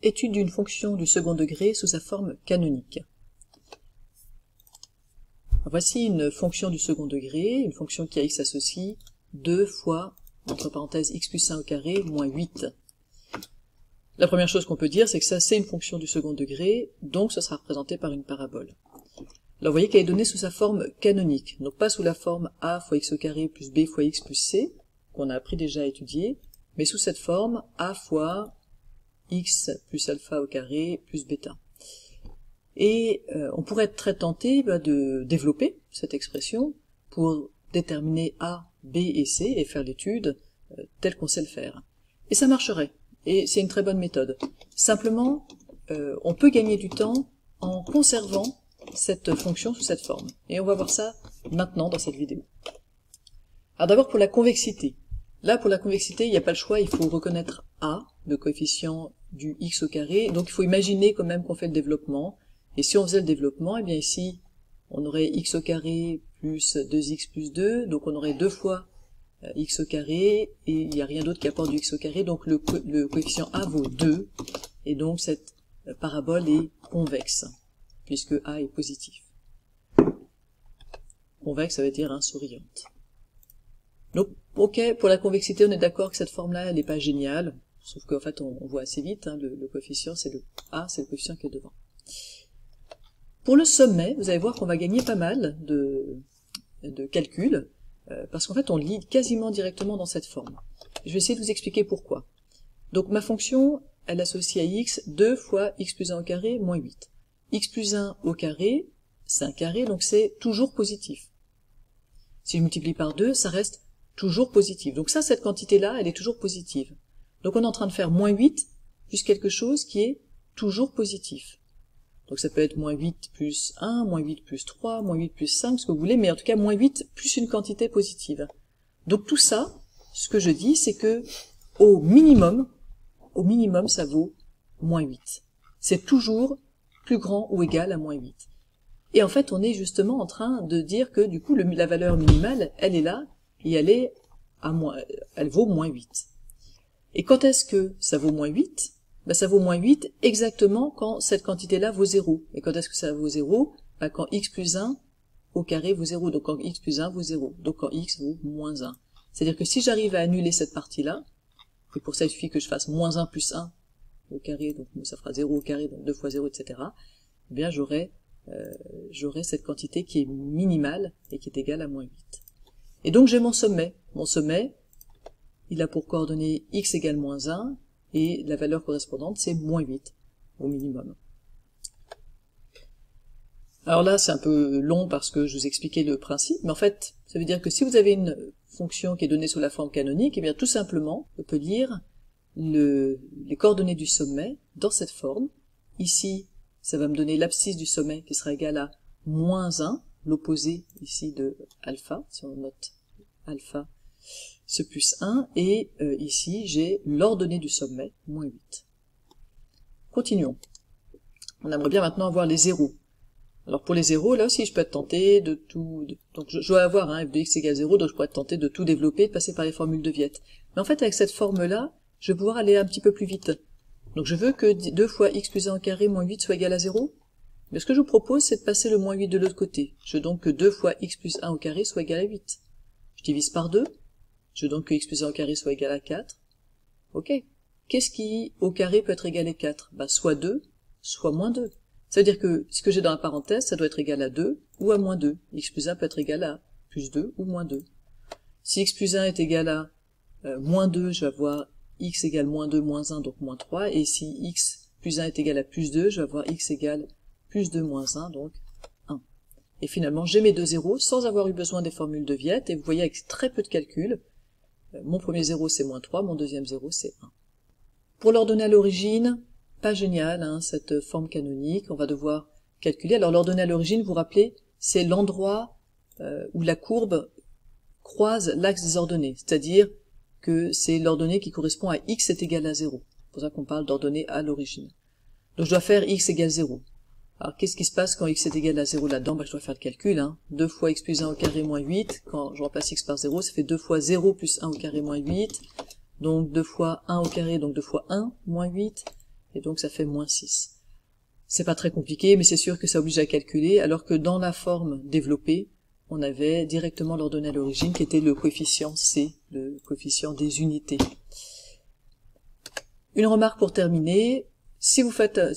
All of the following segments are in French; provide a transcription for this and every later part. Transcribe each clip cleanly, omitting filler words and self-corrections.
Étude d'une fonction du second degré sous sa forme canonique. Voici une fonction du second degré, une fonction qui à x associe 2 fois, entre parenthèses, x plus 1 au carré moins 8. La première chose qu'on peut dire, c'est que ça, c'est une fonction du second degré, donc ce sera représenté par une parabole. Alors vous voyez qu'elle est donnée sous sa forme canonique, donc pas sous la forme a fois x au carré plus b fois x plus c, qu'on a appris déjà à étudier, mais sous cette forme a fois x plus alpha au carré plus bêta. Et on pourrait être très tenté de développer cette expression pour déterminer a, b et c et faire l'étude telle qu'on sait le faire. Et ça marcherait, et c'est une très bonne méthode. Simplement, on peut gagner du temps en conservant cette fonction sous cette forme. Et on va voir ça maintenant dans cette vidéo. Alors d'abord pour la convexité. Là pour la convexité, il n'y a pas le choix, il faut reconnaître a, le coefficient du x au carré, donc il faut imaginer quand même qu'on fait le développement. Et si on faisait le développement, eh bien ici, on aurait x au carré plus 2x plus 2, donc on aurait 2 fois x au carré, et il n'y a rien d'autre qui apporte du x au carré, donc le coefficient a vaut 2, et donc cette parabole est convexe, puisque a est positif. Convexe, ça veut dire souriante. Donc, ok, pour la convexité, on est d'accord que cette forme-là, elle n'est pas géniale, sauf qu'en fait, on voit assez vite, le coefficient, c'est le a, c'est le coefficient qui est devant. Pour le sommet, vous allez voir qu'on va gagner pas mal de calculs, parce qu'en fait on lit quasiment directement dans cette forme. Je vais essayer de vous expliquer pourquoi. Donc ma fonction, elle associe à x 2 fois x plus 1 au carré moins 8. X plus 1 au carré, c'est un carré, donc c'est toujours positif. Si je multiplie par 2, ça reste toujours positif. Donc ça, cette quantité-là, elle est toujours positive. Donc on est en train de faire moins 8 plus quelque chose qui est toujours positif. Donc ça peut être moins 8 plus 1, moins 8 plus 3, moins 8 plus 5, ce que vous voulez, mais en tout cas moins 8 plus une quantité positive. Donc tout ça, ce que je dis, c'est que au minimum, ça vaut moins 8. C'est toujours plus grand ou égal à moins 8. Et en fait, on est justement en train de dire que du coup, la valeur minimale, elle est là, et elle vaut moins 8. Et quand est-ce que ça vaut moins 8 ? Ça vaut moins 8 exactement quand cette quantité-là vaut 0. Et quand est-ce que ça vaut 0 ? Quand x plus 1 au carré vaut 0. Donc quand x plus 1 vaut 0. Donc quand x vaut moins 1. C'est-à-dire que si j'arrive à annuler cette partie-là, et pour ça il suffit que je fasse moins 1 plus 1 au carré, donc ça fera 0 au carré, donc 2 fois 0, etc. Eh bien j'aurai cette quantité qui est minimale et qui est égale à moins 8. Et donc j'ai mon sommet. Mon sommet, il a pour coordonnées x égale moins 1, et la valeur correspondante, c'est moins 8 au minimum. Alors là, c'est un peu long parce que je vous expliquais le principe, mais en fait, ça veut dire que si vous avez une fonction qui est donnée sous la forme canonique, eh bien tout simplement, on peut lire les coordonnées du sommet dans cette forme. Ici, ça va me donner l'abscisse du sommet qui sera égale à moins 1, l'opposé ici de alpha, si on note alpha, ce plus 1, et ici j'ai l'ordonnée du sommet, moins 8. Continuons. On aimerait bien maintenant avoir les zéros. Alors pour les zéros, là aussi je peux être tenté de tout... donc je dois avoir f de x égale 0, donc je pourrais être tenté de tout développer, de passer par les formules de Viette. Mais en fait avec cette forme-là, je vais pouvoir aller un petit peu plus vite. Donc je veux que 2 fois x plus 1 au carré moins 8 soit égal à 0. Mais ce que je vous propose, c'est de passer le moins 8 de l'autre côté. Je veux donc que 2 fois x plus 1 au carré soit égal à 8. Je divise par 2. Je veux donc que x plus 1 au carré soit égal à 4. Ok. Qu'est-ce qui, au carré, peut être égal à 4 ? Soit 2, soit moins 2. Ça veut dire que ce que j'ai dans la parenthèse, ça doit être égal à 2 ou à moins 2. X plus 1 peut être égal à plus 2 ou moins 2. Si x plus 1 est égal à moins 2, je vais avoir x égale moins 2, moins 1, donc moins 3. Et si x plus 1 est égal à plus 2, je vais avoir x égale plus 2, moins 1, donc 1. Et finalement, j'ai mes deux zéros sans avoir eu besoin des formules de Viette. Et vous voyez, avec très peu de calculs, mon premier 0 c'est moins 3, mon deuxième 0 c'est 1. Pour l'ordonnée à l'origine, pas génial, cette forme canonique, on va devoir calculer. Alors l'ordonnée à l'origine, vous vous rappelez, c'est l'endroit où la courbe croise l'axe des ordonnées, c'est-à-dire que c'est l'ordonnée qui correspond à x est égal à 0. C'est pour ça qu'on parle d'ordonnée à l'origine. Donc je dois faire x égale 0. Alors qu'est-ce qui se passe quand x est égal à 0 là-dedans ? Je dois faire le calcul. 2 fois x plus 1 au carré moins 8. Quand je remplace x par 0, ça fait 2 fois 0 plus 1 au carré moins 8. Donc 2 fois 1 au carré, donc 2 fois 1 moins 8. et donc ça fait moins 6. C'est pas très compliqué, mais c'est sûr que ça oblige à calculer, alors que dans la forme développée, on avait directement l'ordonnée à l'origine qui était le coefficient C, le coefficient des unités. Une remarque pour terminer, si vous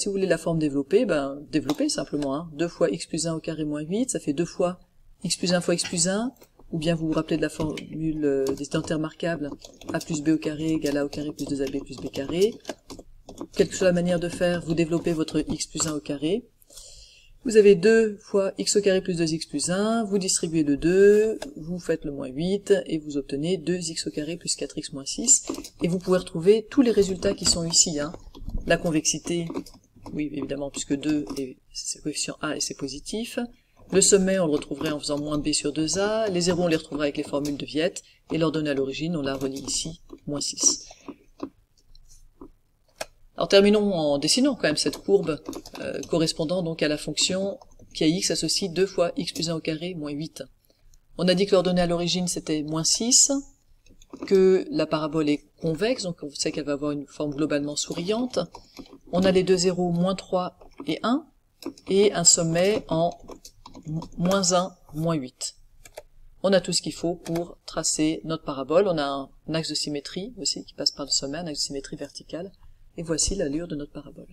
voulez la forme développée, développez simplement, 2 fois x plus 1 au carré moins 8, ça fait 2 fois x plus 1 fois x plus 1, ou bien vous vous rappelez de la formule des identités remarquables, a plus b au carré égale a au carré plus 2ab plus b carré. Quelle que soit la manière de faire, vous développez votre x plus 1 au carré. Vous avez 2 fois x au carré plus 2x plus 1, vous distribuez le 2, vous faites le moins 8, et vous obtenez 2x au carré plus 4x moins 6, et vous pouvez retrouver tous les résultats qui sont ici. La convexité, oui évidemment, puisque 2 c'est le coefficient A et c'est positif. Le sommet, on le retrouverait en faisant moins b sur 2a, les zéros on les retrouvera avec les formules de Viette, et l'ordonnée à l'origine, on la relie ici, moins 6. Alors terminons en dessinant quand même cette courbe correspondant donc à la fonction qui à x associe 2 fois x plus 1 au carré moins 8. On a dit que l'ordonnée à l'origine c'était moins 6, que la parabole est convexe, donc on sait qu'elle va avoir une forme globalement souriante. On a les deux zéros moins 3 et 1, et un sommet en moins 1, moins 8. On a tout ce qu'il faut pour tracer notre parabole. On a un axe de symétrie aussi qui passe par le sommet, un axe de symétrie verticale. Et voici l'allure de notre parabole.